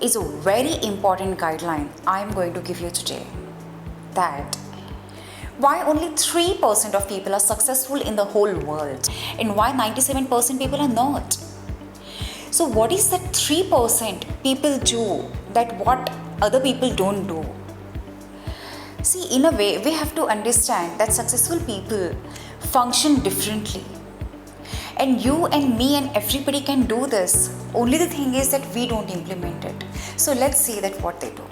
is a very important guideline I am going to give you today. That why only 3% of people are successful in the whole world and why 97% people are not. So what is that 3% people do that what other people don't do? See, in a way, we have to understand that successful people function differently. And you and me and everybody can do this. Only the thing is that we don't implement it. So let's see that what they do.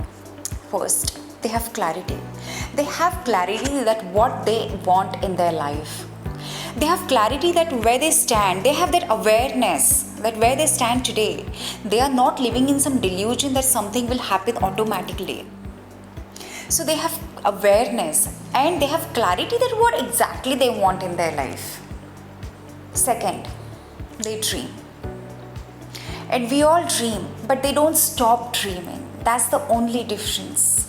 First, they have clarity. They have clarity that what they want in their life. They have clarity that where they stand. They have that awareness that where they stand today. They are not living in some delusion that something will happen automatically. So they have awareness and they have clarity that what exactly they want in their life. Second, they dream. And we all dream, but they don't stop dreaming. That's the only difference.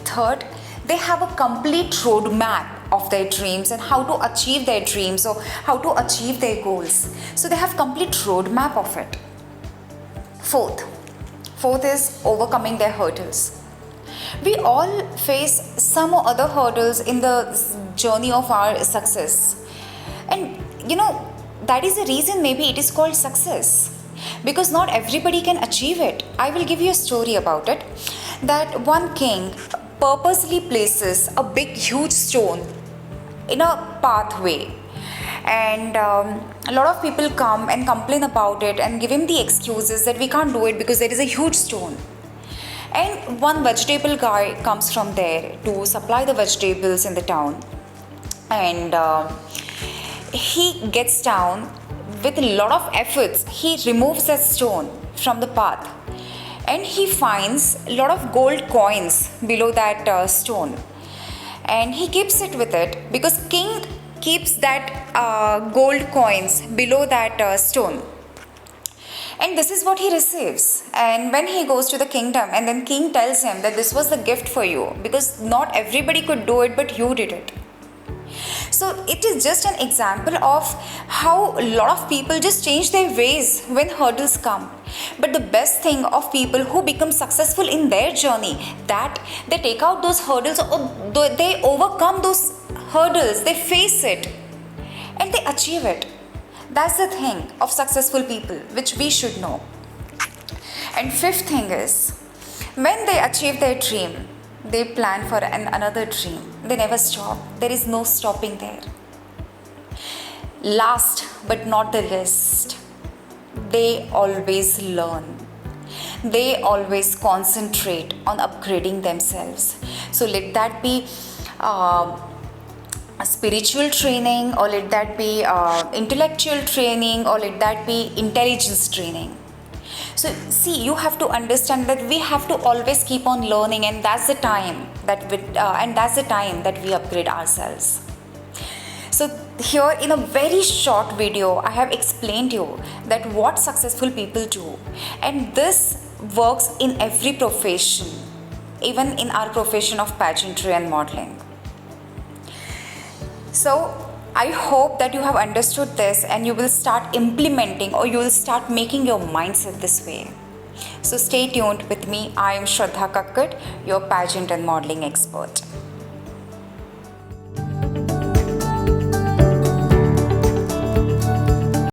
Third, they have a complete roadmap of their dreams and how to achieve their dreams or how to achieve their goals. So they have complete roadmap of it. Fourth is overcoming their hurdles. We all face some or other hurdles in the journey of our success. And that is the reason maybe it is called success. Because not everybody can achieve it. I will give you a story about it. That one king purposely places a big huge stone in a pathway. And a lot of people come and complain about it and give him the excuses that we can't do it because there is a huge stone. And one vegetable guy comes from there to supply the vegetables in the town. And he gets down with a lot of efforts. He removes that stone from the path. And he finds a lot of gold coins below that stone. And he keeps it with it because king keeps that gold coins below that stone. And this is what he receives. And when he goes to the kingdom, and then king tells him that this was the gift for you because not everybody could do it, but you did it. So it is just an example of how a lot of people just change their ways when hurdles come. But the best thing of people who become successful in their journey, that they take out those hurdles or they overcome those hurdles, they face it and they achieve it. That's the thing of successful people, which we should know. And fifth thing is, when they achieve their dream, they plan for another dream. They never stop. There is no stopping there. Last but not the least, they always learn. They always concentrate on upgrading themselves. So let that be a spiritual training, or let that be intellectual training, or let that be intelligence training. So see, you have to understand that we have to always keep on learning, and that's the time that we upgrade ourselves. So here in a very short video, I have explained you that what successful people do, and this works in every profession, even in our profession of pageantry and modeling. So I hope that you have understood this and you will start implementing, or you will start making your mindset this way. So stay tuned with me. I am Shraddha Kakkad, your pageant and modeling expert.